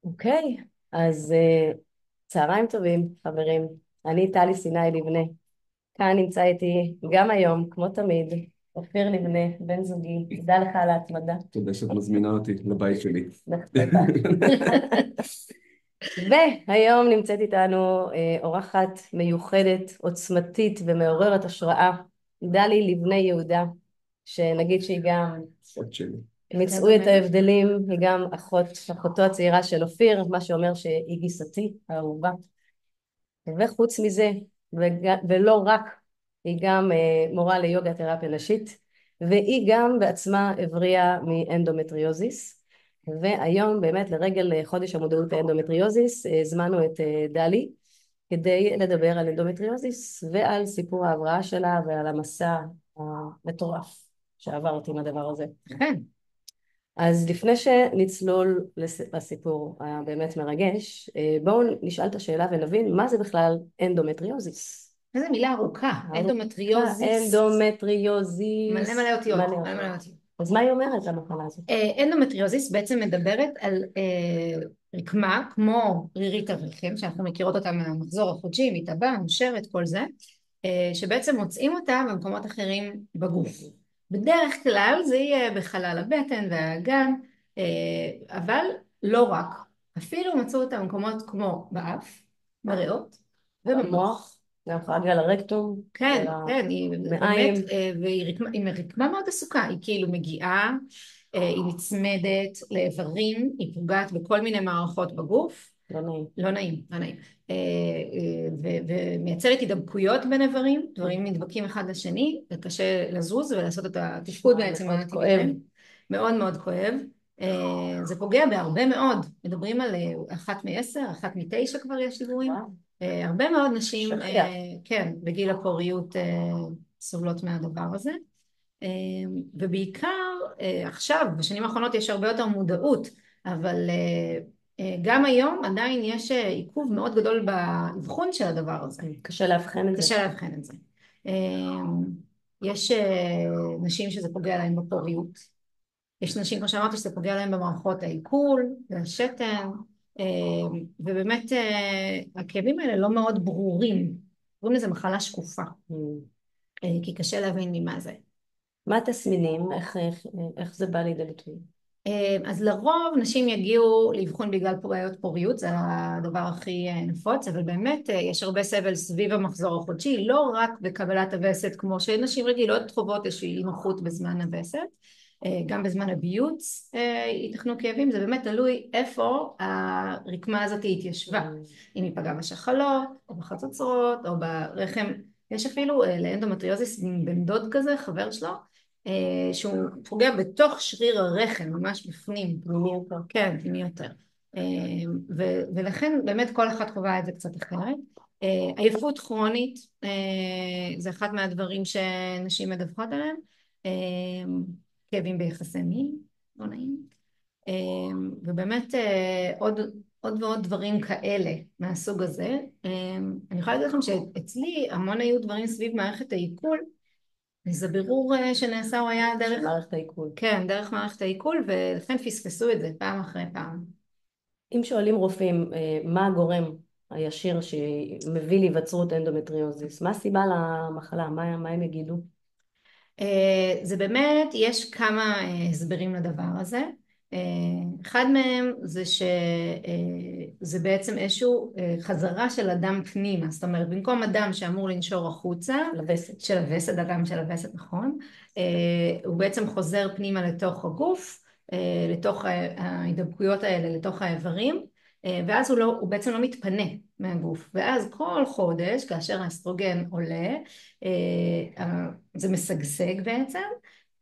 אוקיי, אז צהריים טובים, חברים. אני טלי סיני לבנה. כאן נמצא איתי גם היום, כמו תמיד, אופיר לבנה, בן זוגי. תודה לך על ההתמדה. תודה שאת מזמינה אותי לבית שלי. נחמדה. והיום נמצאת איתנו אורחת מיוחדת, עוצמתית ומעוררת השראה, דלי לבנה יהודה, שנגיד שהיא גם, עוד שלי. מצאו את ההבדלים, היא גם אחותו הצעירה של אופיר, מה שאומר שהיא גיסתי האהובה. וחוץ מזה, ולא רק, היא גם מורה ליוגה תרפיה נשית, והיא גם בעצמה הבריאה מאנדומטריוזיס. והיום באמת לרגל חודש המודעות לאנדומטריוזיס הזמנו את דלי כדי לדבר על אנדומטריוזיס ועל סיפור ההבראה שלה ועל המסע המטורף שעברתי עם הדבר הזה. כן. אז לפני שנצלול לסיפור הבאמת מרגש, בואו נשאל את השאלה ונבין מה זה בכלל אנדומטריוזיס. איזה מילה ארוכה, אנדומטריוזיס. אנדומטריוזיס. מלא מלא אותיות, מלא מלא אותיות. מלא אותיות. אז מה היא אומרת המחלה הזאת? אנדומטריוזיס בעצם מדברת על רקמה כמו רירית הרחם, שאנחנו מכירות אותה מהמחזור החודשי, מתאבה, נושרת, כל זה, שבעצם מוצאים אותה במקומות אחרים בגוף. בדרך כלל זה יהיה בחלל הבטן והאגן, אבל לא רק. אפילו מצאו אותה במקומות כמו באף, בריאות ובמוח. גם יכולה להגיע לרקטום. כן, כן, היא מעיים. באמת, והיא רקמה מאוד עסוקה, היא כאילו מגיעה, היא נצמדת לאיברים, היא פוגעת בכל מיני מערכות בגוף. לא נעים. לא נעים, לא נעים. ומייצרת הידבקויות בין איברים, דברים נדבקים אחד לשני, וקשה לזוז ולעשות את התפקוד בעצם. מאוד כואב. מאוד מאוד כואב. זה פוגע בהרבה מאוד, מדברים על 1 מ-10, 1 מ-9 כבר יש דיבורים. הרבה מאוד נשים, כן, בגיל הפוריות סובלות מהדבר הזה. ובעיקר עכשיו, בשנים האחרונות יש הרבה יותר מודעות, אבל גם היום עדיין יש עיכוב מאוד גדול באבחון של הדבר הזה. קשה לאבחן את זה. קשה לאבחן את זה. יש נשים שזה פוגע להן בפוריות. יש נשים, כמו שאמרתי, שזה פוגע להן במערכות העיכול, השתן, ובאמת הכאבים האלה לא מאוד ברורים. קוראים לזה מחלה שקופה, כי קשה להבין ממה זה. מה התסמינים? איך זה בא לידי ביטוי? אז לרוב נשים יגיעו לאבחון בגלל בעיות פוריות, זה הדבר הכי נפוץ, אבל באמת יש הרבה סבל סביב המחזור החודשי, לא רק בקבלת הווסת, כמו שנשים רגילות חוות איזושהי נוחות בזמן הווסת, גם בזמן הביוץ ייתכנו כאבים, זה באמת תלוי איפה הרקמה הזאת התיישבה, אם היא פגעה בשחלות, או בחצוצרות, או ברחם. יש אפילו לאנדומטריוזיס בן דוד כזה, חבר שלו, שהוא פוגע בתוך שריר הרחם, ממש בפנים. פנימי יותר. כן, פנימי יותר. ולכן באמת כל אחת חווה את זה קצת אחרת. עייפות כרונית, זה אחד מהדברים שנשים מדווחות עליהם. כאבים ביחסי מין, לא נעים. ובאמת עוד ועוד דברים כאלה מהסוג הזה. אני יכולה להגיד לכם שאצלי המון היו דברים סביב מערכת העיכול, זה בירור שנעשה הוא היה דרך מערכת העיכול. כן, דרך מערכת העיכול, ולכן פספסו את זה פעם אחרי פעם. אם שואלים רופאים מה הגורם הישיר שמביא להיווצרות אנדומטריוזיס, מה הסיבה למחלה? מה הם יגידו? זה באמת, יש כמה הסברים לדבר הזה. אחד מהם זה שזה בעצם איזשהו חזרה של הדם פנימה, זאת אומרת במקום הדם שאמור לנשור החוצה, של הווסת, הדם של הווסת, נכון, הוא בעצם חוזר פנימה לתוך הגוף, לתוך ההידבקויות האלה, לתוך האיברים, ואז הוא בעצם לא מתפנה מהגוף, ואז כל חודש כאשר האסטרוגן עולה זה משגשג בעצם,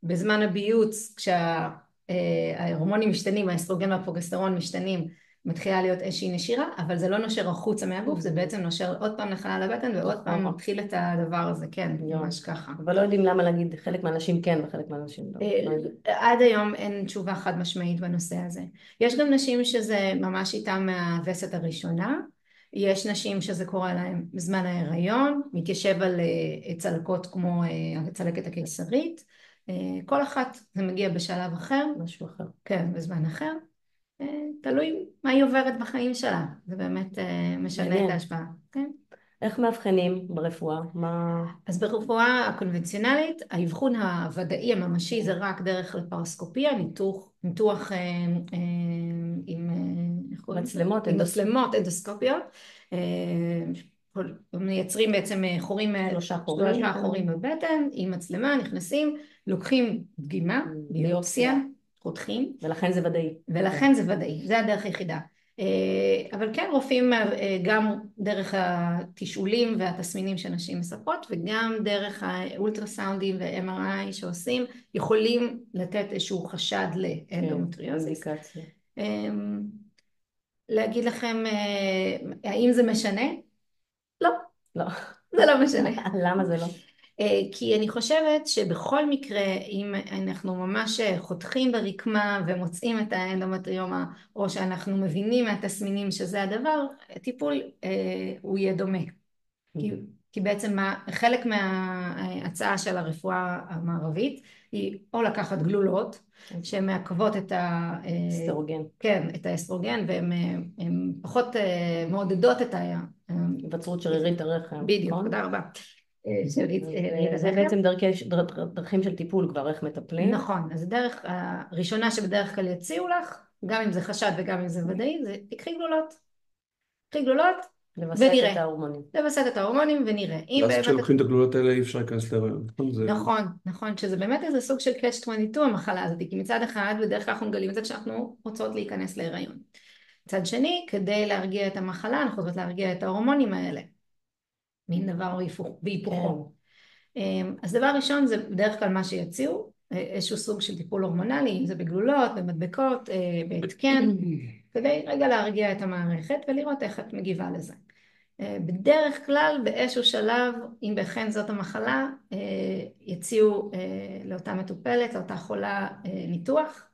בזמן הביוץ כשההורמונים משתנים, האסטרוגן והפרוגסטרון משתנים, מתחילה להיות איזושהי נשירה, אבל זה לא נושר החוצה מהגוף, זה בעצם נושר עוד פעם לחלל הבטן ועוד פעם מתחיל את הדבר הזה, כן, ממש ככה. אבל לא יודעים למה להגיד חלק מהאנשים כן וחלק מהאנשים לא. עד היום אין תשובה חד משמעית בנושא הזה. יש גם נשים שזה ממש איתם מהווסת הראשונה, יש נשים שזה קורה להם בזמן ההיריון, מתיישב על צלקות כמו הצלקת הקיסרית, כל אחת זה מגיע בשלב אחר. משהו אחר. כן, בזמן אחר. תלוי מה היא עוברת בחיים שלה, זה באמת משנה את מעניין. ההשפעה. כן. איך מאבחנים ברפואה? מה... אז ברפואה הקונבנציונלית, האבחון הוודאי הממשי זה רק דרך לפרוסקופיה, ניתוח עם איך קוראים לזה? מצלמות, עם מצלמות אנדוסקופיות. מייצרים בעצם שלושה חורים. שלושה חורים בבטן, עם מצלמה, נכנסים, לוקחים דגימה, ביופסיה, חותכים, ולכן זה ודאי. ולכן זה ודאי, זה הדרך היחידה. אבל כן רופאים גם דרך התשאולים והתסמינים שנשים מספרות וגם דרך האולטרסאונדים ו-MRI שעושים יכולים לתת איזשהו חשד לאנדומטריוזיס. להגיד לכם האם זה משנה? לא. לא. זה לא משנה. למה זה לא? כי אני חושבת שבכל מקרה אם אנחנו ממש חותכים ברקמה ומוצאים את האנדומטריומה או שאנחנו מבינים מהתסמינים שזה הדבר, הטיפול הוא יהיה דומה. כי בעצם חלק מההצעה של הרפואה המערבית היא או לקחת גלולות שמעכבות את אסטרוגן. כן, את האסטרוגן והן פחות מעודדות את היווצרות שרירית הרחם. בדיוק, תודה רבה. זה בעצם דרכים של טיפול כבר, איך מטפלים. נכון, אז הדרך הראשונה שבדרך כלל יציעו לך, גם אם זה חשד וגם אם זה ודאי, זה תקחי גלולות. תקחי גלולות לבסט את ההורמונים. לבסט את ההורמונים ונראה. ואז כשלוקחים את הגלולות האלה אי אפשר להיכנס להיריון. נכון, נכון, שזה באמת איזה סוג של catch-22 המחלה הזאת, כי מצד אחד בדרך כלל אנחנו מגלים את זה כשאנחנו רוצות להיכנס להיריון. מצד שני, כדי להרגיע את המחלה, אנחנו רוצות להרגיע את ההורמונים האלה. מין דבר בהיפוכו. אז דבר ראשון זה בדרך כלל מה שיציעו, איזשהו סוג של טיפול הורמונלי, אם זה בגלולות, במדבקות, בהתקן, כדי רגע להרגיע את המערכת ולראות איך את מגיבה לזה. בדרך כלל באיזשהו שלב, אם בכן זאת המחלה, יציעו לאותה מטופלת, לאותה חולה ניתוח.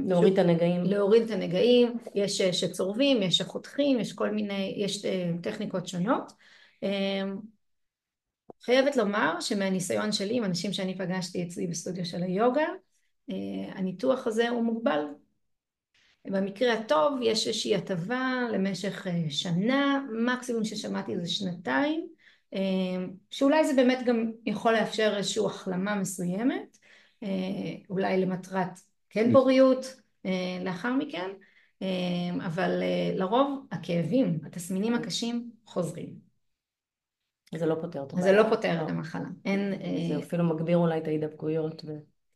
להוריד את הנגעים. להוריד את הנגעים, יש שצורבים, יש שחותכים, יש כל מיני, יש טכניקות שונות. חייבת לומר שמהניסיון שלי עם אנשים שאני פגשתי אצלי בסטודיו של היוגה, הניתוח הזה הוא מוגבל. במקרה הטוב יש איזושהי הטבה למשך שנה, מקסימום ששמעתי זה שנתיים, שאולי זה באמת גם יכול לאפשר איזושהי החלמה מסוימת, אולי למטרת כן פוריות לאחר מכן, אבל לרוב הכאבים, התסמינים הקשים חוזרים. זה לא פותר את זה לא פותר את המחלה. זה אפילו מגביר אולי את ההידבקויות.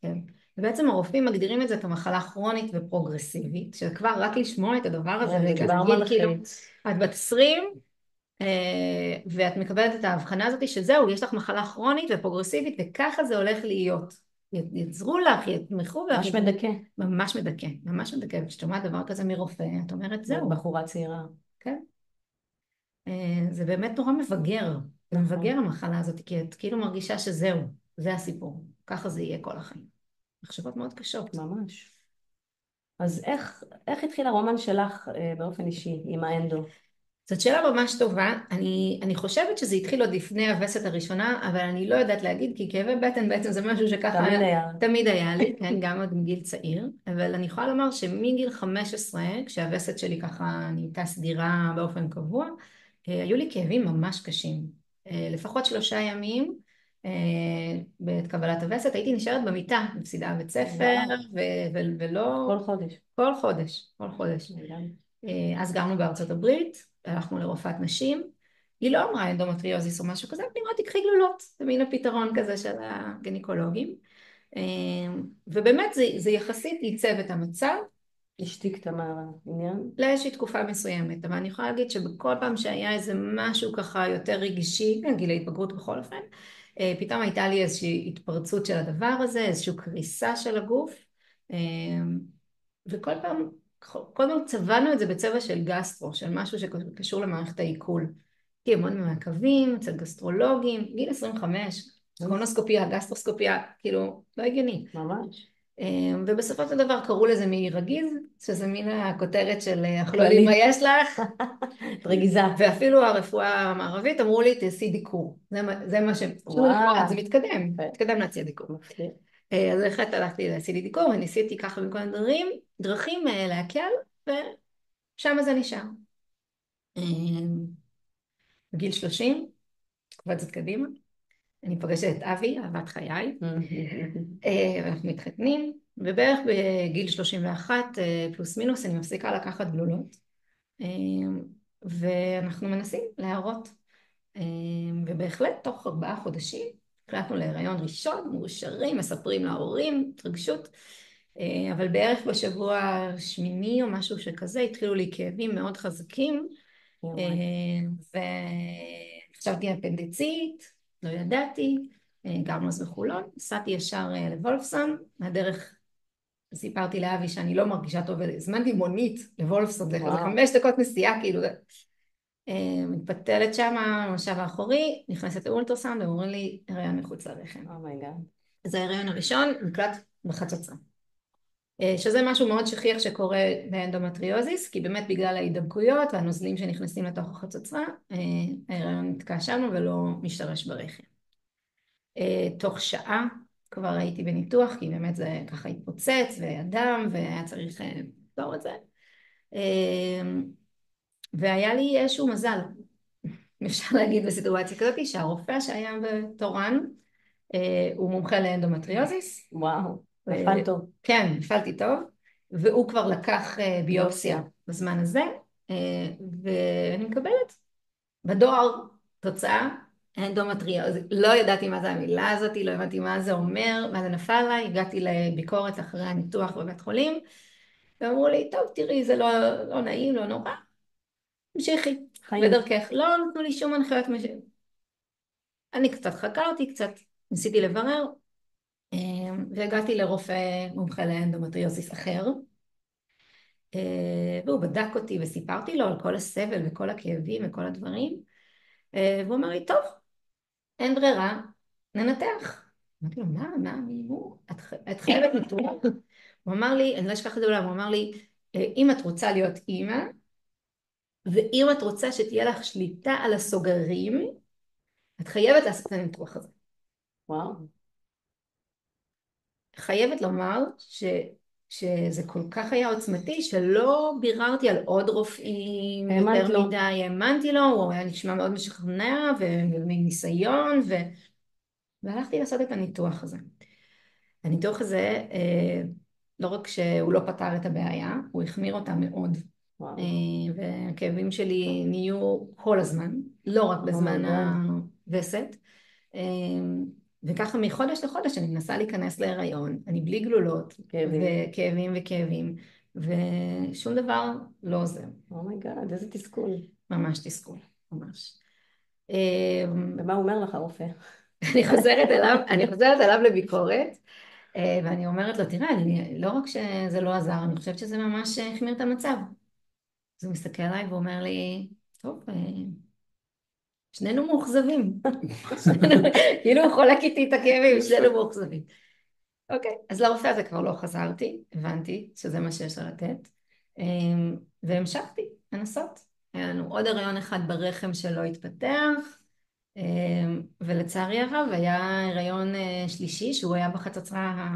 כן. ובעצם הרופאים מגדירים את זה כמחלה כרונית ופרוגרסיבית, שכבר רק לשמוע את הדבר הזה, כאילו, את בת 20, ואת מקבלת את ההבחנה הזאת שזהו, יש לך מחלה כרונית ופרוגרסיבית, וככה זה הולך להיות. יעזרו לך, יתמכו לך. ממש מדכא. ממש מדכא, ממש מדכא. כששומעת דבר כזה מרופא, את אומרת זהו. בחורה צעירה. כן. זה באמת נורא מבגר. זה מבגר המחלה הזאת, כי את כאילו מרגישה שזהו, זה הסיפור. ככה זה יהיה כל החיים. מחשבות מאוד קשות. ממש. אז איך התחיל הרומן שלך באופן אישי עם האנדו? זאת שאלה ממש טובה. אני חושבת שזה התחיל עוד לפני הווסת הראשונה, אבל אני לא יודעת להגיד, כי כאבי בטן בעצם זה משהו שככה תמיד היה לי, כן, גם עוד מגיל צעיר, אבל אני יכולה לומר שמגיל 15, כשהווסת שלי ככה נהייתה סדירה באופן קבוע, היו לי כאבים ממש קשים. לפחות 3 ימים בעת קבלת הווסת, הייתי נשארת במיטה, מפסידה בית ספר, ולא... כל חודש. כל חודש, כל חודש. אז גרנו בארצות הברית, הלכנו לרופאת נשים, היא לא אמרה אנדומטריוזיס או משהו כזה, היא אמרה תקחי גלולות, זה מין הפתרון כזה של הגניקולוגים, ובאמת זה יחסית ייצב את המצב, השתיק את העניין? לאיזושהי תקופה מסוימת, אבל אני יכולה להגיד שבכל פעם שהיה איזה משהו ככה יותר רגשי, גיל ההתבגרות בכל אופן, פתאום הייתה לי איזושהי התפרצות של הדבר הזה, איזושהי קריסה של הגוף, וכל פעם, קודם צבענו את זה בצבע של גסטרו, של משהו שקשור למערכת העיכול. כי המון מהקווים, אצל גסטרולוגים, גיל 25, קולונוסקופיה, גסטרוסקופיה, כאילו, לא הגיוני. ממש. ובסופו של דבר קראו לזה מעי רגיז, שזה מין הכותרת של אנחנו לא יודעים מה יש לך. רגיזה. ואפילו הרפואה המערבית אמרו לי תעשי דיקור. זה מה ש... זה מתקדם להציע דיקור. אז בהחלט הלכתי לעשיתי דיקור וניסיתי ככה בכל דרכים להקל, ושם זה נשאר. בגיל 30, קבצת קדימה, אני פוגשת את אבי, אהבת חיי, ואנחנו מתחתנים, ובערך בגיל 31 פלוס מינוס אני מפסיקה לקחת גלולות, ואנחנו מנסים להראות, ובהחלט תוך 4 חודשים החלטנו להיריון ראשון, מאושרים, מספרים להורים, התרגשות, אבל בערך בשבוע השמיני או משהו שכזה התחילו לי כאבים מאוד חזקים, וחשבתי אפנדיצית, לא ידעתי, גרנו אז בחולון, נסעתי ישר לוולפסון, מהדרך סיפרתי לאבי שאני לא מרגישה טוב, הזמנתי מונית לוולפסון, זה 5 דקות נסיעה, כאילו, מתפתלת שם, במושב האחורי, נכנסת לאולטרסאונד, ואומרים לי, הריון מחוץ לרחם. זה ההריון הראשון, נקלט בחצוצרה. שזה משהו מאוד שכיח שקורה באנדומטריוזיס, כי באמת בגלל ההידבקויות והנוזלים שנכנסים לתוך החצוצרה, ההיריון נתקע שם ולא משתרש ברחם. תוך שעה כבר הייתי בניתוח, כי באמת זה ככה התפוצץ והדם, והיה צריך לפתור את זה. והיה לי איזשהו מזל, אפשר להגיד בסיטואציה כזאת, שהרופא שהיה בתורן, הוא מומחה לאנדומטריוזיס. וואו, נפל טוב. כן, נפלתי טוב, והוא כבר לקח ביופסיה בזמן הזה, ואני מקבלת בדואר תוצאה, אנדומטריוזיס. לא ידעתי מה זה המילה הזאת, לא הבנתי מה זה אומר, מה זה נפל עליי, הגעתי לביקורת אחרי הניתוח בבית חולים, ואמרו לי, טוב, תראי, זה לא נעים, לא נורא, המשיכי, בדרכך. לא נתנו לי שום הנחיות. אני קצת חקרתי, קצת ניסיתי לברר, והגעתי לרופא מומחה לאנדומטריוזיס אחר, והוא בדק אותי וסיפרתי לו על כל הסבל וכל הכאבים וכל הדברים, והוא אמר לי, טוב, אין ברירה, ננתח. אמרתי לו, את חייבת ניתוח? הוא אמר לי, אני לא אשכח את זה אולי, הוא אמר לי, אם את רוצה להיות אימא, ואם את רוצה שתהיה לך שליטה על הסוגרים, את חייבת לעשות את הניתוח הזה. וואו. חייבת לומר שזה כל כך היה עוצמתי, שלא ביררתי על עוד רופאים, יותר מדי, האמנתי לו, הוא היה נשמע מאוד משכנע, ומניסיון, והלכתי לעשות את הניתוח הזה. הניתוח הזה, לא רק שהוא לא פתר את הבעיה, הוא החמיר אותה מאוד. והכאבים שלי נהיו כל הזמן, לא רק בזמן הווסת. וככה מחודש לחודש אני מנסה להיכנס להיריון, אני בלי גלולות, וכאבים, ושום דבר לא עוזר. אומייגאד, איזה תסכול. ממש תסכול, ממש. ומה הוא אומר לך, רופא? אני חוזרת אליו לביקורת, ואני אומרת לו, תראה, לא רק שזה לא עזר, אני חושבת שזה ממש החמיר את המצב. אז הוא מסתכל עליי ואומר לי, טוב, שנינו מאוכזבים. כאילו הוא חולק איתי את הכאבים, שנינו מאוכזבים. אוקיי, אז לרופא הזה כבר לא חזרתי, הבנתי שזה מה שיש לה לתת, והמשכתי לנסות. היה לנו עוד הריון אחד ברחם שלא התפתח, ולצערי הרב היה הריון שלישי שהוא היה בחצוצרה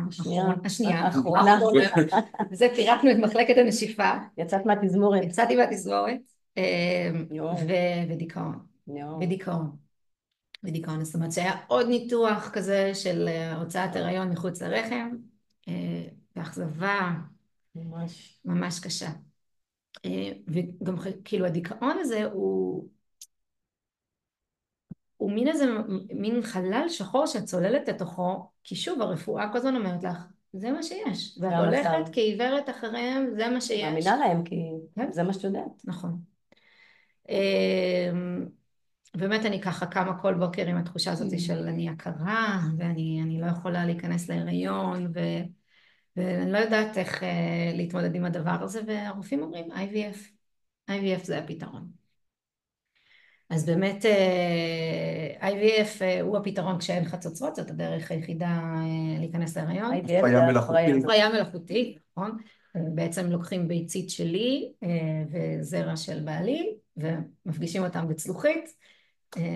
השנייה. וזה פירקנו את מחלקת הנשיפה. יצאת מהתזמורת. יצאתי מהתזמורת, ודיכאון. ודיכאון, זאת אומרת שהיה עוד ניתוח כזה של הוצאת הריון מחוץ לרחם, ואכזבה ממש קשה. וגם כאילו הדיכאון הזה הוא מין איזה מין חלל שחור שאת צוללת לתוכו, כי שוב הרפואה כל הזמן אומרת לך, זה מה שיש, ואת הולכת כעיוורת אחריהם, זה מה שיש. מאמינה להם, כי זה מה שאת יודעת. נכון. באמת אני ככה קמה כל בוקר עם התחושה הזאת של אני הכרה, ואני לא יכולה להיכנס להיריון, ואני לא יודעת איך להתמודד עם הדבר הזה, והרופאים אומרים IVF זה הפתרון. אז באמת IVF הוא הפתרון כשאין חצוצרות, זאת הדרך היחידה להיכנס להיריון. הפריה מלאכותית, נכון? בעצם לוקחים ביצית שלי וזרע של בעלי, ומפגישים אותם בצלוחית,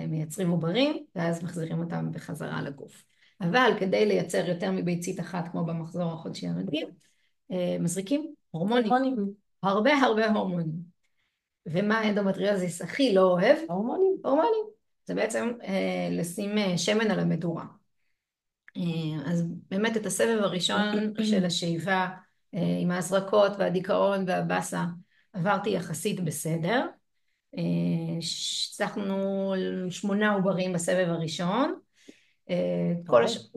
מייצרים עוברים, ואז מחזירים אותם בחזרה לגוף. אבל כדי לייצר יותר מביצית אחת כמו במחזור החודשי הרגיל, מזריקים הורמונים, הרבה הורמונים. ומה האנדומטריוזיס הכי לא אוהב? הורמונים. הורמונים. זה בעצם לשים שמן על המדורה. אז באמת את הסבב הראשון של השאיבה עם ההזרקות והדיכאון והבאסה עברתי יחסית בסדר. הצלחנו 8 עוברים בסבב הראשון.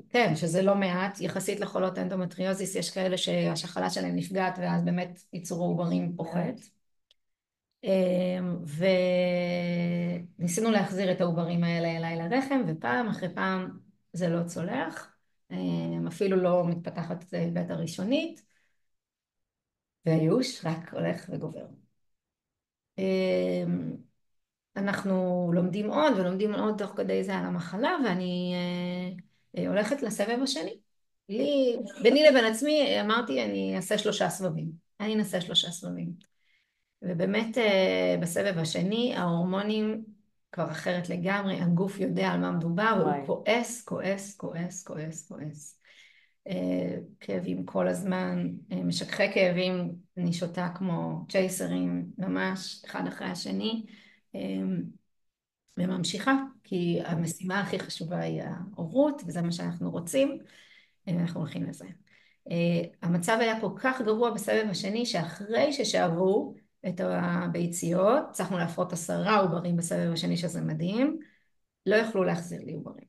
כן, שזה לא מעט, יחסית לחולות אנדומטריוזיס יש כאלה שהשחלה שלהם נפגעת ואז באמת ייצור העוברים פוחת. וניסינו להחזיר את העוברים האלה אליי לרחם, ופעם אחרי פעם זה לא צולח, אפילו לא מתפתחת בית הראשונית, והייאוש רק הולך וגובר. אנחנו לומדים עוד ולומדים עוד תוך כדי זה על המחלה, ואני הולכת לסבב השני. ביני לבין עצמי אמרתי אני אעשה 3 סבבים. אני אנסה 3 סבבים. ובאמת בסבב השני ההורמונים כבר אחרת לגמרי, הגוף יודע על מה מדובר, והוא כועס. כאבים כל הזמן, משככי כאבים, אני שותה כמו צ'ייסרים, ממש אחד אחרי השני, וממשיכה, כי המשימה הכי חשובה היא ההורות, וזה מה שאנחנו רוצים, אנחנו הולכים לזה. המצב היה כל כך גרוע בסבב השני, שאחרי ששאבו את הביציות, הצלחנו להפרות 10 עוברים בסבב השני, שזה מדהים, לא יכלו להחזיר לי עוברים.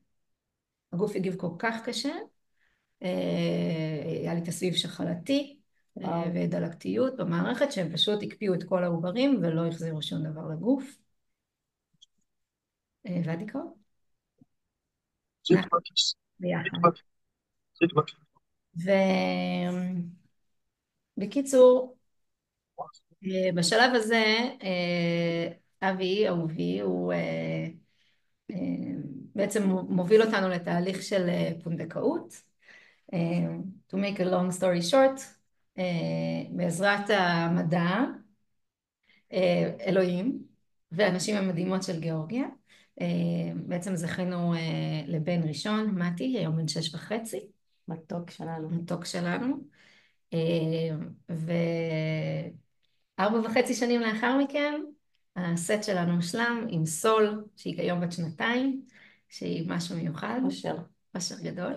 הגוף הגיב כל כך קשה, היה לי תסביב שחלתי ודלקתיות במערכת, שהם פשוט הקפיאו את כל העוברים ולא החזירו שום דבר לגוף. והדיכאון. ובקיצור, בשלב הזה, אבי, אהובי, הוא בעצם מוביל אותנו לתהליך של פונדקאות. To make a long story short, בעזרת המדע, אלוהים, והנשים המדהימות של גיאורגיה, בעצם זכינו לבן ראשון, מתי, היום בן 6.5. מתוק שלנו. ו4.5 שנים לאחר מכן, הסט שלנו הושלם עם סול, שהיא כיום בת 2, שהיא משהו מיוחד. אושר גדול.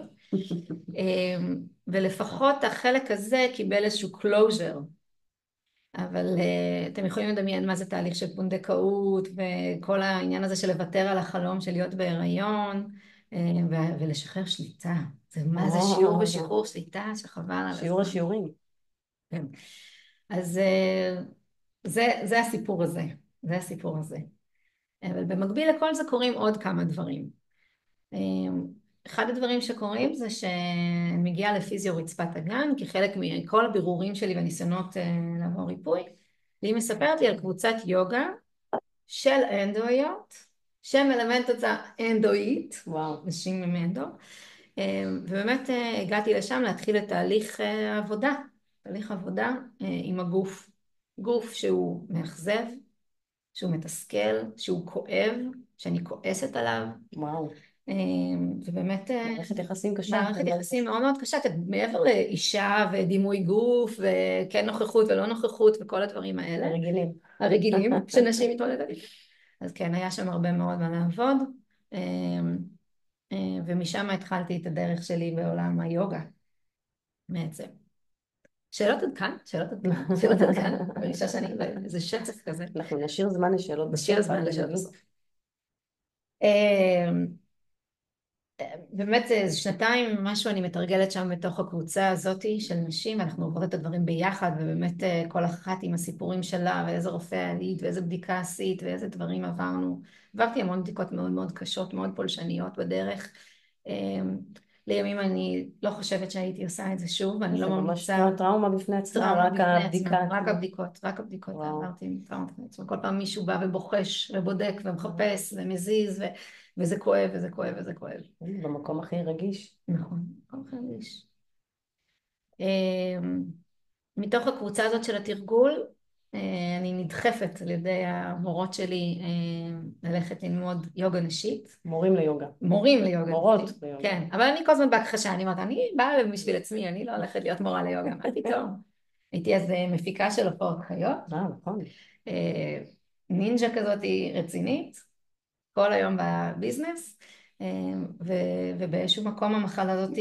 ולפחות החלק הזה קיבל איזשהו closure. אבל אתם יכולים לדמיין מה זה תהליך של פונדקאות, וכל העניין הזה של לוותר על החלום של להיות בהיריון, ולשחרר שליטה. מה זה שיעור בשחרור שליטה שחבל על הזמן. שיעור השיעורים. כן. אז זה הסיפור הזה. זה הסיפור הזה. אבל במקביל לכל זה קורים עוד כמה דברים. אחד הדברים שקורים זה שמגיעה לפיזיו רצפת הגן, כחלק מכל הבירורים שלי והניסיונות לעבור ריפוי, והיא מספרת לי על קבוצת יוגה של אנדואיות, שמלמדת אותה אנדואית, נשים עם אנדו, ובאמת הגעתי לשם להתחיל את תהליך עבודה עם הגוף, גוף שהוא מאכזב, שהוא מתסכל, שהוא כואב, שאני כועסת עליו. ובאמת מערכת יחסים קשה. מערכת יחסים מאוד מאוד קשה, מעבר לאישה ודימוי גוף וכן נוכחות ולא נוכחות וכל הדברים האלה. הרגילים שנשים מתמודדות. אז כן, היה שם הרבה מאוד מה לעבוד, ומשם התחלתי את הדרך שלי בעולם היוגה בעצם. שאלות עד כאן? שאלות עד כאן? בראשה שאני איזה שצף כזה. אנחנו נשאיר זמן לשאלות בסוף. באמת זה 2 משהו אני מתרגלת שם בתוך הקבוצה הזאת של נשים, ואנחנו עוברות את הדברים ביחד, ובאמת כל אחת עם הסיפורים שלה, ואיזה רופא עלית, ואיזה בדיקה עשית, ואיזה דברים עברנו. עברתי המון בדיקות מאוד מאוד קשות, מאוד פולשניות בדרך. לימים אני לא חושבת שהייתי עושה את זה שוב, ואני לא ממליצה. זה ממש טראומה בפני עצמה, רק הבדיקה. רק הבדיקות, עברתי טראומה בפני עצמה. כל פעם מישהו בא ובוחש ובודק ומחפש ומזיז, וזה כואב וזה כואב וזה כואב. במקום הכי רגיש. נכון, במקום הכי רגיש. מתוך הקבוצה הזאת של התרגול, אני נדחפת על ידי המורות שלי ללכת ללמוד יוגה נשית. מורים ליוגה. מורים ליוגה. מורות ליוגה. כן, אבל אני כל הזמן בהכחשה, אני אומרת, אני באה בשביל עצמי, אני לא הולכת להיות מורה ליוגה, מה פתאום? הייתי אז מפיקה של הופעות חיות. נכון. נינג'ה כזאת רצינית, כל היום בביזנס, ובאיזשהו מקום המחלה הזאת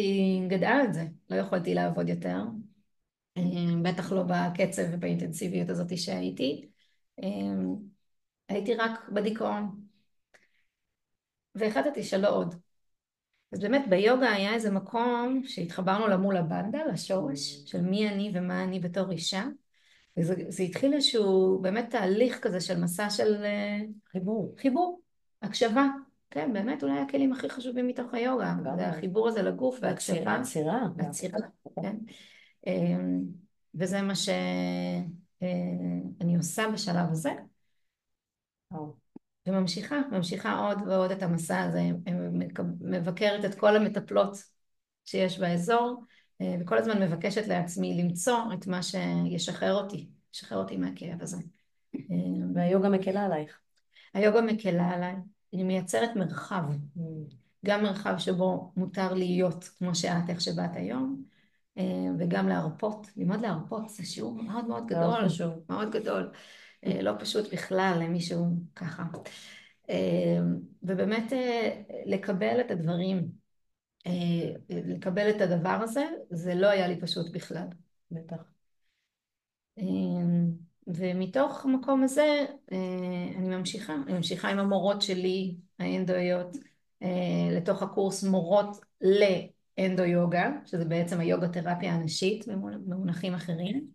גדעה את זה, לא יכולתי לעבוד יותר, בטח לא בקצב ובאינטנסיביות הזאת שהייתי, הייתי רק בדיכאון, והחלטתי שלא עוד. אז באמת ביוגה היה איזה מקום שהתחברנו למול הבנדה, לשורש של מי אני ומה אני בתור אישה, וזה התחיל איזשהו באמת תהליך כזה של מסע של חיבור, הקשבה. כן, באמת אולי הכלים הכי חשובים מתוך היוגה, זה החיבור הזה לגוף והקשבה. עצירה. כן. וזה מה שאני עושה בשלב הזה. וממשיכה עוד ועוד את המסע הזה, מבקרת את כל המטפלות שיש באזור, וכל הזמן מבקשת לעצמי למצוא את מה שישחרר אותי מהכאב הזה. והיוגה מקלה עלייך? היוגה מקלה עליי, היא מייצרת מרחב, גם מרחב שבו מותר להיות כמו שאת, איך שבאת היום, וגם להרפות, ללמוד להרפות, זה שיעור מאוד מאוד גדול, מאוד גדול, לא פשוט בכלל למישהו ככה, ובאמת לקבל את הדברים, לקבל את הדבר הזה, זה לא היה לי פשוט בכלל. בטח. ומתוך המקום הזה אני ממשיכה עם המורות שלי, האנדואיות, לתוך הקורס מורות לאנדו יוגה, שזה בעצם היוגה תרפיה הנשית במונחים אחרים.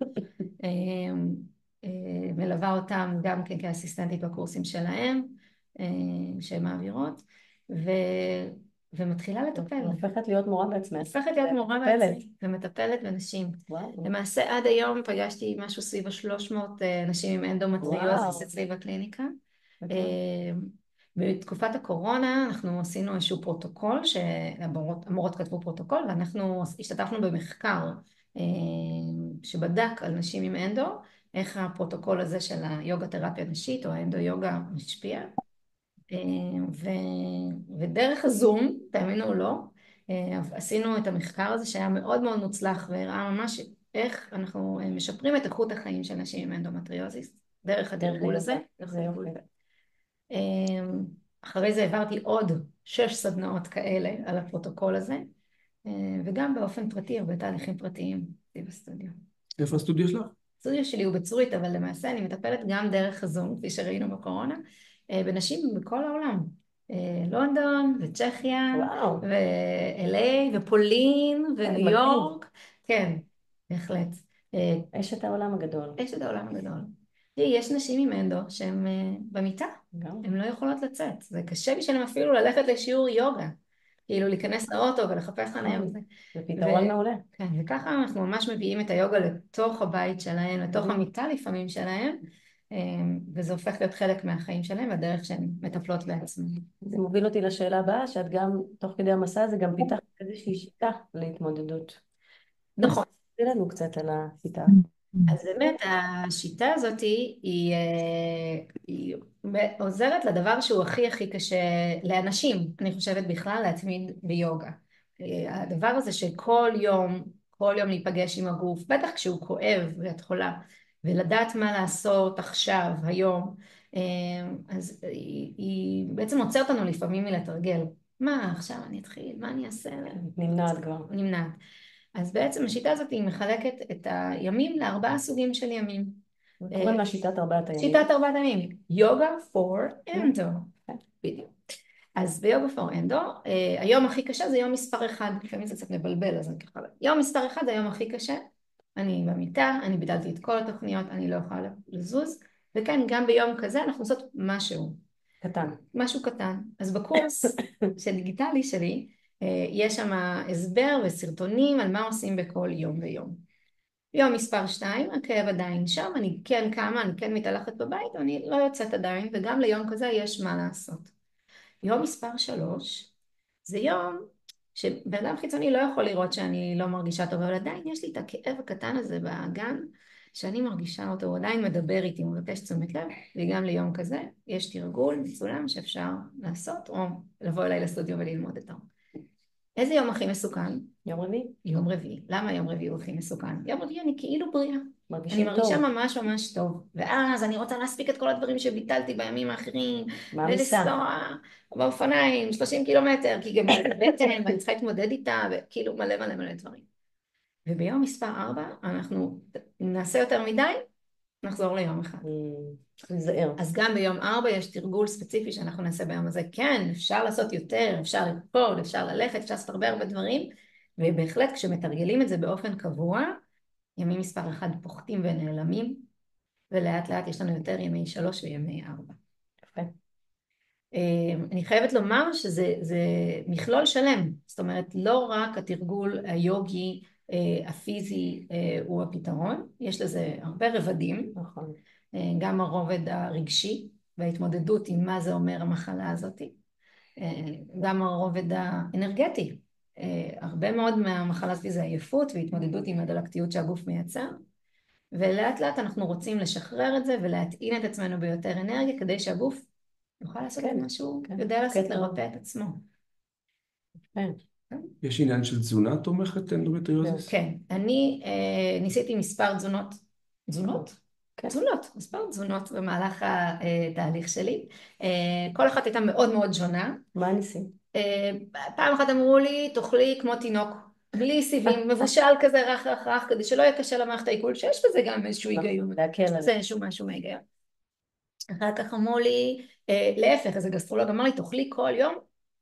מלווה אותם גם כן כאסיסטנטית בקורסים שלהם, שהן מעבירות, ומתחילה לטפל. הופכת להיות מורה בעצמך. הופכת להיות מורה בעצמי, ומטפלת בנשים. למעשה עד היום פגשתי משהו סביב 300 נשים עם אנדומטריוזיס אצלי בקליניקה. בתקופת הקורונה אנחנו עשינו איזשהו פרוטוקול, שהמורות כתבו פרוטוקול, ואנחנו השתתפנו במחקר שבדק על נשים עם אנדו, איך הפרוטוקול הזה של היוגה תרפיה נשית או האנדו יוגה משפיע. ודרך הזום, תאמינו או לא, עשינו את המחקר הזה שהיה מאוד מאוד מוצלח והראה ממש איך אנחנו משפרים את איכות החיים של נשים עם אנדומטריוזיס דרך התרגול הזה. אחרי זה העברתי עוד 6 סדנאות כאלה על הפרוטוקול הזה, וגם באופן פרטי, הרבה תהליכים פרטיים בסטודיו. איפה הסטודיו שלך? הסטודיו שלי הוא בצורית, אבל למעשה אני מטפלת גם דרך הזום, כפי שראינו בקורונה, בנשים בכל העולם, לונדון וצ'כיה ו-LA ופולין וניו יורק, כן, בהחלט. אשת העולם הגדול. אשת העולם הגדול. יש נשים עם אנדו שהן במיטה, הן לא יכולות לצאת, זה קשה בשבילם אפילו ללכת לשיעור יוגה, כאילו להיכנס לאוטו ולחפש חניה וזה. זה פתרון מעולה. כן, וככה אנחנו ממש מביאים את היוגה לתוך הבית שלהם, לתוך המיטה לפעמים שלהם, וזה הופך להיות חלק מהחיים שלהם, והדרך שהן מטפלות בעצמם. זה מוביל אותי לשאלה הבאה, שאת גם תוך כדי המסע הזה גם פיתחת איזושהי שיטה להתמודדות. נכון. תראי לנו קצת על השיטה. אז באמת השיטה הזאת היא עוזרת לדבר שהוא הכי הכי קשה לאנשים, אני חושבת בכלל, להתמיד ביוגה. הדבר הזה שכל יום להיפגש עם הגוף, בטח כשהוא כואב ואת חולה, ולדעת מה לעשות עכשיו, היום, אז היא בעצם עוצרת אותנו לפעמים מלתרגל. מה, עכשיו אני אתחיל, מה אני אעשה? נמנעת כבר. נמנעת. אז בעצם השיטה הזאת היא מחלקת את הימים ל4 סוגים של ימים. קוראים לה שיטת 4 הימים. שיטת 4 הימים. יוגה פור אנדו. בדיוק. אז ביוגה פור אנדו, היום הכי קשה זה יום מספר 1. לפעמים זה קצת מבלבל, אז אני ככה. יום מספר 1 זה היום הכי קשה. אני במיטה, אני ביטלתי את כל התוכניות, אני לא יכולה לזוז. וכן, גם ביום כזה אנחנו עושות משהו. קטן. משהו קטן. אז בקורס דיגיטלי שלי, יש שם הסבר וסרטונים על מה עושים בכל יום ויום. יום מספר 2, הכאב עדיין שם, אני כן קמה, אני כן מתהלכת בבית, אני לא יוצאת עדיין, וגם ליום כזה יש מה לעשות. יום מספר 3, זה יום שבן אדם חיצוני לא יכול לראות שאני לא מרגישה טוב, אבל עדיין יש לי את הכאב הקטן הזה באגן, שאני מרגישה אותו, הוא עדיין מדבר איתי, הוא מבקש תשומת לב, וגם ליום כזה יש תרגול מצולם שאפשר לעשות, או לבוא אליי לסטודיו וללמוד איתו. איזה יום הכי מסוכן? יום רביעי? יום רביעי. למה יום רביעי הוא הכי מסוכן? יום רביעי אני כאילו בריאה. מרגישים אני מרגישה טוב. ממש ממש טוב. ואז אני רוצה להספיק את כל הדברים שביטלתי בימים האחרים, מעמיסה. ולנסוע באופניים 30 קילומטר, כי גם בטן, ואני צריכה להתמודד איתה, וכאילו מלא מלא מלא דברים. וביום מספר 4 אנחנו נעשה יותר מדי, נחזור ליום אחד. צריך להיזהר. אז גם ביום 4 יש תרגול ספציפי שאנחנו נעשה ביום הזה. כן, אפשר לעשות יותר, אפשר לרקוד, אפשר ללכת, אפשר לעשות הרבה דברים, ובהחלט כשמתרגלים את זה באופן קבוע, ימים מספר 1 פוחתים ונעלמים, ולאט לאט יש לנו יותר ימי 3 וימי 4. יפה. אני חייבת לומר שזה מכלול שלם, זאת אומרת לא רק התרגול היוגי הפיזי הוא הפתרון, יש לזה הרבה רבדים, נכון. גם הרובד הרגשי וההתמודדות עם מה זה אומר המחלה הזאת, גם הרובד האנרגטי, הרבה מאוד מהמחלה הזאת זה עייפות והתמודדות עם הדלקתיות שהגוף מייצר, ולאט לאט אנחנו רוצים לשחרר את זה ולהטעין את עצמנו ביותר אנרגיה כדי שהגוף יוכל לעשות את מה שהוא יודע לעשות, לרפא את עצמו. יש עניין של תזונה תומכת אנדומטריוזיס? כן, אני ניסיתי מספר תזונות במהלך התהליך שלי. כל אחת הייתה מאוד מאוד שונה. מה ניסית? פעם אחת אמרו לי, תאכלי כמו תינוק, בלי סיבים, מבושל כזה רך, כדי שלא יהיה קשה למערכת העיכול, שיש בזה גם איזשהו היגיון. להקל על זה. זה איזשהו משהו מהיגיון. אחר כך אמרו לי, להפך, איזה גסטרולוג אמר לי, תאכלי כל יום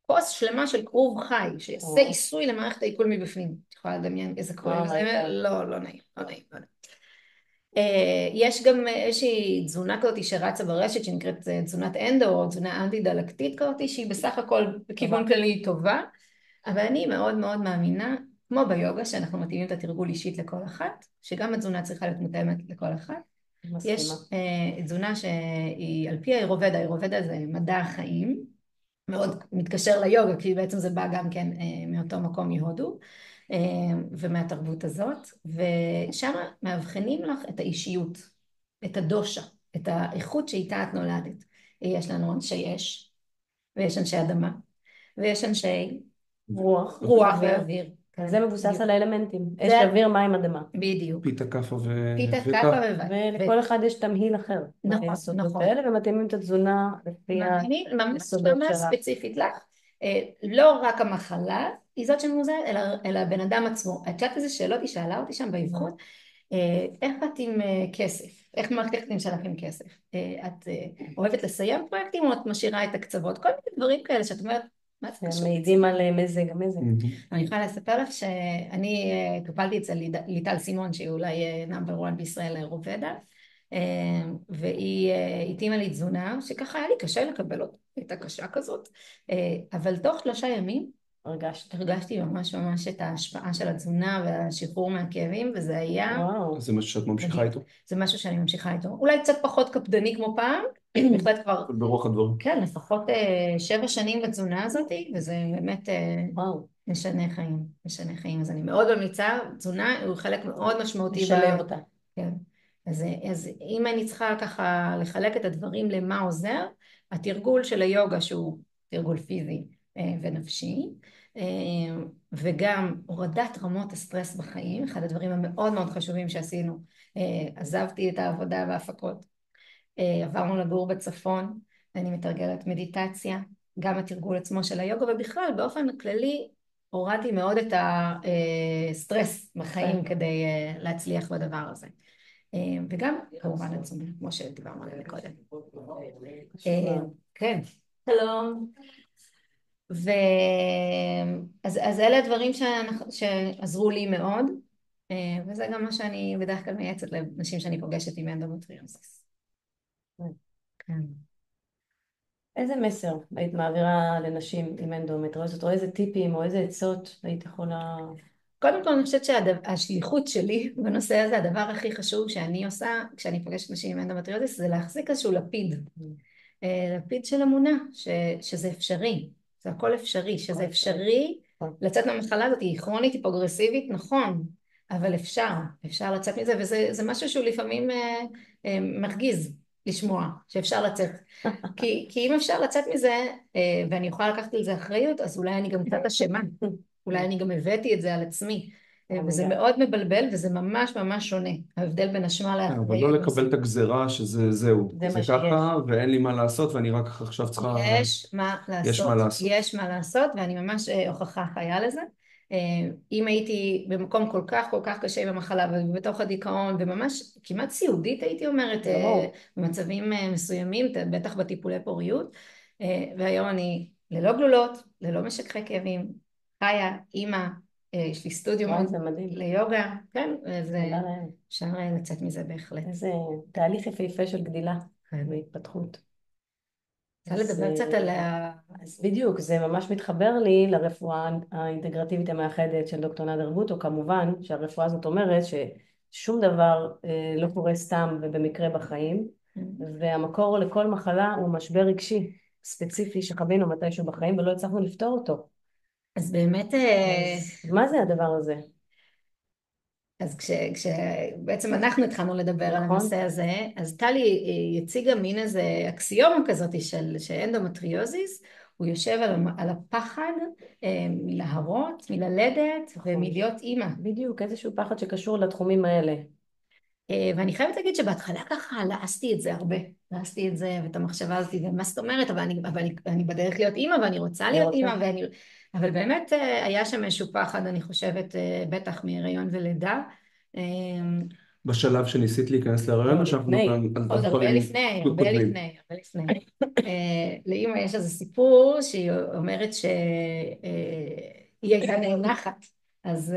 כוס שלמה של כרוב חי, שיעשה עיסוי למערכת העיכול מבפנים. את יכולה לדמיין איזה כואב זה? לא נעים. יש גם איזושהי תזונה כזאת שרצה ברשת, שנקראת תזונת אנדו, או תזונה אנטי-דלקתית כזאת, שהיא בסך הכל בכיוון כללי טובה, אבל אני מאוד מאוד מאמינה, כמו ביוגה, שאנחנו מתאימים את התרגול אישית לכל אחת, שגם התזונה צריכה להיות מותאמת לכל אחת. יש תזונה שהיא על פי האירובדה, האירובדה זה מדע החיים, מאוד מתקשר ליוגה, כי בעצם זה בא גם כן מאותו מקום מהודו, ומהתרבות הזאת, ושם מאבחנים לך את האישיות, את הדושה, את האיכות שאיתה את נולדת. יש לנו אנשי אש, ויש אנשי אדמה, ויש אנשי רוח ואוויר. זה מבוסס על האלמנטים, אש, אוויר, מים, אדמה. בדיוק. פיתה, קפה פיתה, קפה ולכל אחד יש תמהיל אחר. נכון. ומתאימים את התזונה לפי היסודות ממש שלה. ספציפית לך. לא רק המחלה היא זאת שמוזרת, אלא הבן אדם עצמו. את יודעת איזה שאלות היא שאלה אותי שם באבחון? איך את עם כסף? איך מערכת היחסים שלך עם כסף? את אוהבת לסיים פרויקטים או את משאירה את הקצוות? כל מיני דברים כאלה שאת אומרת, מה זה קשור? מעידים על מזג. אני יכולה לספר לך שאני טופלתי אצל ליטל סימון, שהיא אולי נאמבר 1 בישראל רובדה, והיא התאימה לי תזונה שככה היה לי קשה לקבל אותה, הייתה קשה כזאת, אבל תוך 3 ימים הרגשתי ממש ממש את ההשפעה של התזונה והשחרור מהכאבים, וזה היה... זה משהו שאת ממשיכה איתו? זה משהו שאני ממשיכה איתו. אולי קצת פחות קפדני כמו פעם, בהחלט כבר... ברוח הדברים. כן, לפחות 7 שנים בתזונה הזאת, וזה באמת משנה חיים. אז אני מאוד ממליצה, תזונה הוא חלק מאוד משמעותי. משלב אותה. כן. אז אם אני צריכה ככה לחלק את הדברים למה עוזר, התרגול של היוגה שהוא תרגול פיזי ונפשי, וגם הורדת רמות הסטרס בחיים, אחד הדברים המאוד מאוד חשובים שעשינו, עזבתי את העבודה בהפקות, עברנו לגור בצפון, אני מתרגלת מדיטציה, גם התרגול עצמו של היוגה, ובכלל באופן כללי הורדתי מאוד את הסטרס בחיים כדי להצליח בדבר הזה. וגם כמובן התזונה, כמו שדיברנו עליה קודם. כן, שלום. אז אלה הדברים שעזרו לי מאוד, וזה גם מה שאני בדרך כלל מייעצת לנשים שאני פוגשת עם אנדומטריוזיס. כן. איזה מסר היית מעבירה לנשים עם אנדומטריוזיס, או איזה טיפים או איזה עצות היית יכולה... קודם כל אני חושבת שהשליחות שלי בנושא הזה, הדבר הכי חשוב שאני עושה כשאני פוגשת נשים עם אנדומטריוזיס, זה להחזיק איזשהו לפיד. לפיד של אמונה, שזה אפשרי, זה הכל אפשרי, שזה אפשרי לצאת מהמחלה הזאת, היא כרונית, היא פרוגרסיבית, נכון, אבל אפשר לצאת מזה, וזה משהו שהוא לפעמים מרגיז לשמוע, שאפשר לצאת. כי אם אפשר לצאת מזה, ואני יכולה לקחת על זה אחריות, אז אולי אני גם קצת אשמה, אולי אני גם הבאתי את זה על עצמי, וזה מאוד מבלבל, וזה ממש ממש שונה, ההבדל בין אשמה לאחריות. אבל לא לקבל את הגזרה שזה זהו, זה ככה, ואין לי מה לעשות, ואני רק עכשיו צריכה... יש מה לעשות, יש מה לעשות, ואני ממש הוכחה חיה לזה. אם הייתי במקום כל כך קשה עם המחלה, ובתוך הדיכאון, וממש כמעט סיעודית הייתי אומרת, במצבים מסוימים, בטח בטיפולי פוריות, והיום אני ללא גלולות, ללא משככי כאבים, חיה, אימא, יש לי סטודיו ליוגה, כן, אפשר לצאת מזה בהחלט. איזה תהליך יפהפה של גדילה והתפתחות. אפשר לדבר קצת על אז בדיוק, זה ממש מתחבר לי לרפואה האינטגרטיבית המאחדת של דוקטור נאדר בוטו, כמובן שהרפואה הזאת אומרת ששום דבר לא קורה סתם ובמקרה בחיים, והמקור לכל מחלה הוא משבר רגשי ספציפי שחווינו מתישהו בחיים ולא הצלחנו לפתור אותו. אז באמת... מה זה הדבר הזה? אז כשבעצם אנחנו התחלנו לדבר על הנושא הזה, אז טלי יציגה מין איזה אקסיומה כזאת שאנדומטריוזיס, הוא יושב על הפחד מלהרות, מללדת ומלהיות אימא. בדיוק, איזשהו פחד שקשור לתחומים האלה. ואני חייבת להגיד שבהתחלה ככה לעסתי את זה הרבה, לעסתי את זה ואת המחשבה הזאת, ומה זאת אומרת, אבל אני בדרך להיות אימא ואני רוצה להיות אימא, אבל באמת היה שם איזשהו פחד, אני חושבת, בטח מהיריון ולידה. בשלב שניסית להיכנס להיריון, עוד הרבה לפני. לאמא יש איזה סיפור שהיא אומרת שהיא הייתה נאנחת, אז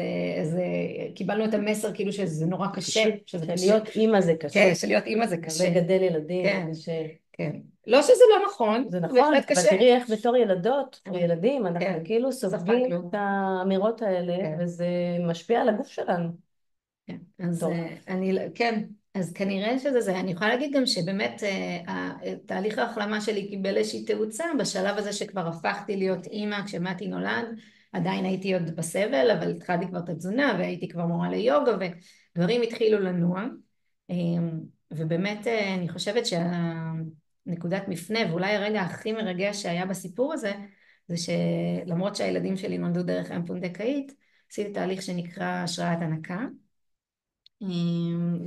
קיבלנו את המסר כאילו שזה נורא קשה. שלהיות אימא זה קשה. כן, שלהיות אימא זה קשה. לגדל ילדים זה קשה. כן. לא שזה לא נכון, זה נכון, אבל תראי איך בתור ילדות וילדים אנחנו כאילו סופגים את האמירות האלה וזה משפיע על הגוף שלנו. כן, אז כנראה שזה זה. אני יכולה להגיד גם שבאמת תהליך ההחלמה שלי קיבל איזושהי תאוצה בשלב הזה שכבר הפכתי להיות אימא כשמתי נולד, עדיין הייתי עוד בסבל, אבל התחלתי כבר את התזונה והייתי כבר מורה ליוגה ודברים התחילו לנוע, ובאמת אני חושבת שהנקודת מפנה ואולי הרגע הכי מרגש שהיה בסיפור הזה, זה שלמרות שהילדים שלי נולדו דרך אם פונדקאית, עשיתי תהליך שנקרא השראת הנקה,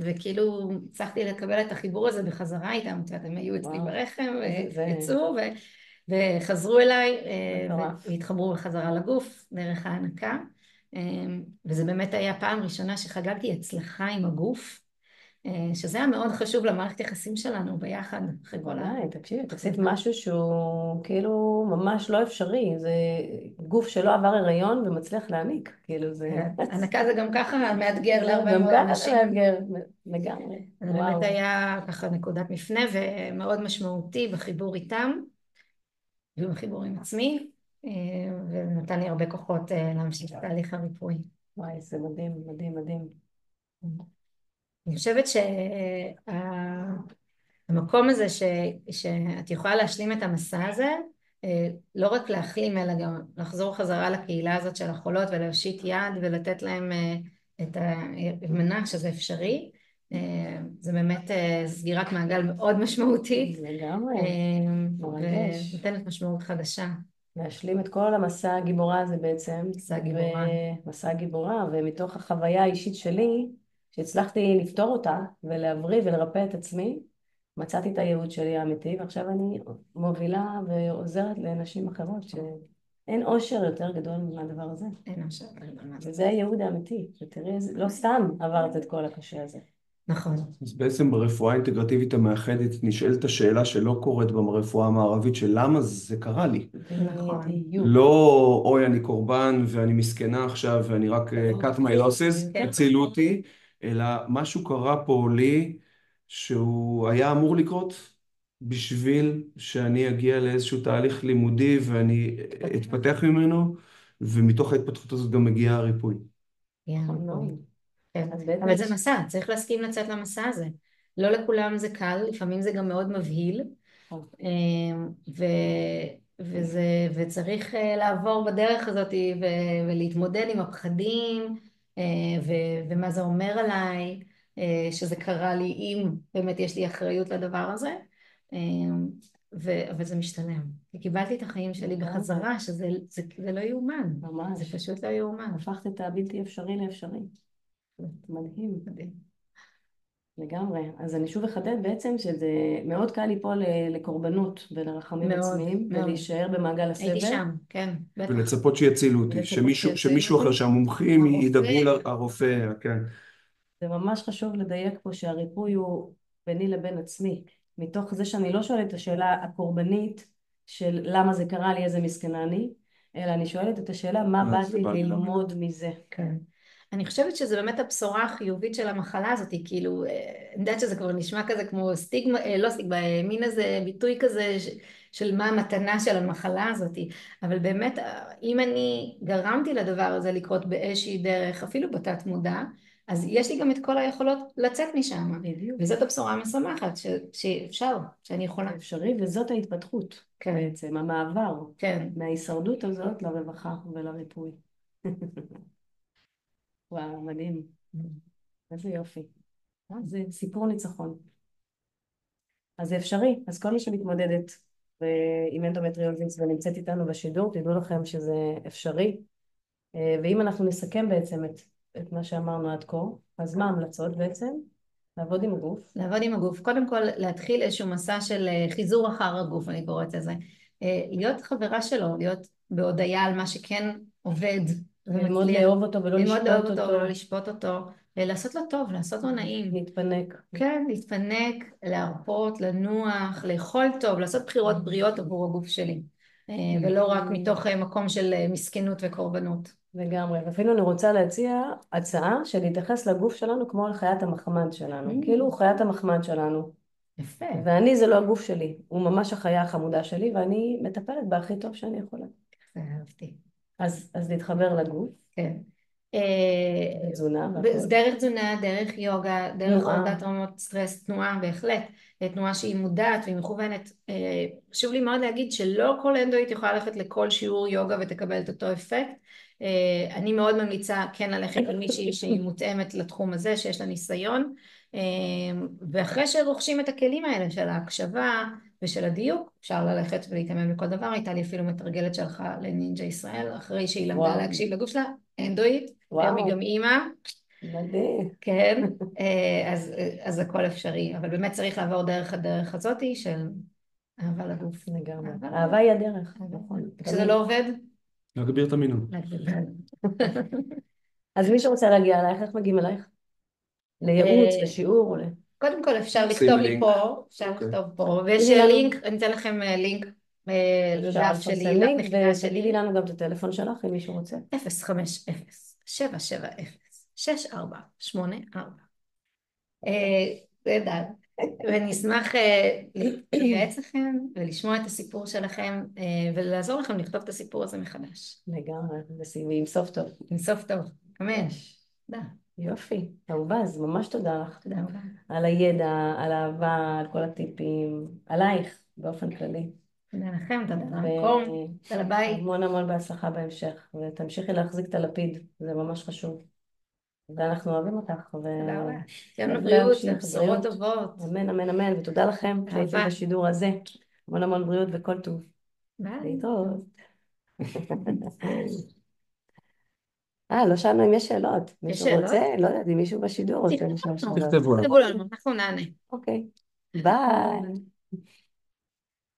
וכאילו הצלחתי לקבל את החיבור הזה בחזרה איתם, הם היו אצלי ברחם ויצאו וחזרו אליי והתחברו בחזרה לגוף דרך ההנקה, וזה באמת היה פעם ראשונה שחגגתי הצלחה עם הגוף, שזה היה מאוד חשוב למערכת יחסים שלנו ביחד. תקשיבי, תעשית משהו שהוא כאילו ממש לא אפשרי, זה גוף שלא עבר הריון ומצליח להעניק, כאילו זה... הנקה זה גם ככה מאתגר להרבה מאוד אנשים. גם ככה מאתגר, לגמרי. זה באמת היה ככה נקודת מפנה ומאוד משמעותי בחיבור איתם, ובחיבור עם עצמי, ונתן לי הרבה כוחות להמשיך את תהליך הריפוי. וואי, זה מדהים, מדהים, מדהים. אני חושבת שהמקום הזה שאת יכולה להשלים את המסע הזה, לא רק להחלים אלא גם לחזור חזרה לקהילה הזאת של החולות ולהושיט יד ולתת להם את האמונה שזה אפשרי, זה באמת סגירת מעגל מאוד משמעותית. לגמרי, מרגש. ונותנת משמעות חדשה. להשלים את כל המסע הגיבורה הזה בעצם. מסע גיבורה, ומתוך החוויה האישית שלי, שהצלחתי לפתור אותה ולהבריא ולרפא את עצמי, מצאתי את הייעוד שלי האמיתי, ועכשיו אני מובילה ועוזרת לנשים אחרות שאין אושר יותר גדול מהדבר הזה. אין אושר יותר גדול מהדבר הזה. וזה הייעוד האמיתי, ותראי, לא סתם עברת את כל הקשה הזה. נכון. אז בעצם ברפואה האינטגרטיבית המאחדת נשאלת השאלה שלא קורית ברפואה המערבית של למה זה קרה לי. נכון. לא אוי אני קורבן ואני מסכנה עכשיו ואני רק cut my losses, הצילו אותי, אלא משהו קרה פה לי שהוא היה אמור לקרות בשביל שאני אגיע לאיזשהו תהליך לימודי ואני אתפתח ממנו, ומתוך ההתפתחות הזאת גם מגיע הריפוי. אבל זה מסע, צריך להסכים לצאת למסע הזה. לא לכולם זה קל, לפעמים זה גם מאוד מבהיל, וצריך לעבור בדרך הזאת ולהתמודד עם הפחדים, ומה זה אומר עליי, שזה קרה לי, אם באמת יש לי אחריות לדבר הזה, אבל זה משתלם. כי קיבלתי את החיים שלי בחזרה, שזה לא יאומן. ממש. זה פשוט לא יאומן. הפכת את הבלתי אפשרי לאפשרי. מדהים. מדהים. לגמרי. אז אני שוב אחדד בעצם שזה מאוד קל ליפול לקורבנות ולרחמים מאוד, עצמיים, מאוד. ולהישאר במעגל הסבל. הייתי שם, כן, בטח. ולצפות שיצילו אותי, שמישהו אחר, שהמומחים ידאגו לרופא, כן. זה ממש חשוב לדייק פה שהריפוי הוא ביני לבין עצמי, מתוך זה שאני לא שואלת את השאלה הקורבנית של למה זה קרה לי, איזה מסכנה אני, אלא אני שואלת את השאלה מה באתי ללמוד מזה. כן. אני חושבת שזה באמת הבשורה החיובית של המחלה הזאת, כאילו, אני יודעת שזה כבר נשמע כזה כמו סטיגמה, לא סטיגמה, מין איזה ביטוי כזה של מה המתנה של המחלה הזאת, אבל באמת, אם אני גרמתי לדבר הזה לקרות באיזושהי דרך, אפילו בתת מודע, אז יש לי גם את כל היכולות לצאת משם. בדיוק. וזאת הבשורה המשמחת, שאפשר, שאני יכולה. אפשרי, וזאת ההתפתחות, כן. בעצם, המעבר. כן. מההישרדות הזאת לרווחה ולריפוי. וואו, מדהים. איזה יופי. זה סיפור ניצחון. אז זה אפשרי. אז כל מי שמתמודדת עם אנדומטריוזיס ונמצאת איתנו בשידור, תדעו לכם שזה אפשרי. ואם אנחנו נסכם בעצם את מה שאמרנו עד כה, אז מה ההמלצות בעצם? לעבוד עם הגוף. לעבוד עם הגוף. קודם כל, להתחיל איזשהו מסע של חיזור אחר הגוף, אני קוראת לזה. להיות חברה שלו, להיות בהודעה על מה שכן עובד. ללמוד לאהוב אותו ולא לשפוט אותו. ללמוד לאהוב אותו ולא לשפוט אותו. לעשות לו טוב, לעשות לו נעים. להתפנק. כן, להתפנק, להרפות, לנוח, לאכול טוב, לעשות בחירות בריאות עבור הגוף שלי. ולא רק מתוך מקום של מסכנות וקורבנות. לגמרי, ואפילו אני רוצה להציע הצעה של להתייחס לגוף שלנו כמו על חיית המחמד שלנו, כאילו הוא חיית המחמד שלנו. יפה. ואני זה לא הגוף שלי, הוא ממש החיה החמודה שלי, ואני מטפלת בה הכי טוב שאני יכולה. אהבתי. אז להתחבר לגוף. כן. תזונה. דרך תזונה, דרך יוגה, דרך הורדת רמות סטרס, תנועה בהחלט, תנועה שהיא מודעת והיא מכוונת. חשוב לי מאוד להגיד שלא כל אנדואית יכולה ללכת לכל שיעור יוגה ותקבל את אותו אפקט. אני מאוד ממליצה כן ללכת על מישהי שהיא מותאמת לתחום הזה, שיש לה ניסיון, ואחרי שרוכשים את הכלים האלה של ההקשבה ושל הדיוק, אפשר ללכת ולהתאמן בכל דבר. הייתה לי אפילו מתרגלת שהלכה לנינג'ה ישראל, אחרי שהיא למדה להקשיב לגוף שלה, אנדואית, היום היא גם אימא. מדהים. כן, אז הכל אפשרי, אבל באמת צריך לעבור דרך הדרך הזאת של אהבה לגוף. לגמרי. אהבה היא הדרך. כשזה לא עובד? להגביר את המינון. אז מי שרוצה להגיע אלייך, איך מגיעים אלייך? לייעוץ, לשיעור? קודם כל אפשר לכתוב לי פה, אפשר לכתוב פה, ויש לינק, אני אתן לכם לינק לדף שלי, ותגידי לנו גם את הטלפון שלך, אם מישהו רוצה. 050-770-6484. זה דל. ונשמח להתייעץ לכם ולשמוע את הסיפור שלכם ולעזור לכם לכתוב את הסיפור הזה מחדש. לגמרי, ועם סוף טוב. עם סוף טוב, אמן. תודה. יופי, אהובה, אז ממש תודה לך. תודה רבה. על הידע, על האהבה, על כל הטיפים, עלייך באופן כללי. תודה לכם, תודה למקום, תודה לבית. המון המון בהצלחה בהמשך, ותמשיכי להחזיק את הלפיד, זה ממש חשוב. ואנחנו אוהבים אותך. תודה רבה. שיהיה לנו בריאות, בשורות טובות. אמן, אמן, אמן, ותודה לכם שהייתם בשידור הזה. המון המון בריאות וכל טוב. ביי. להתראות. לא שאלנו אם יש שאלות. מישהו רוצה? לא יודעת, אם מישהו בשידור רוצה לשאול שאלות. תכתבו לנו. אנחנו נענה. אוקיי. ביי.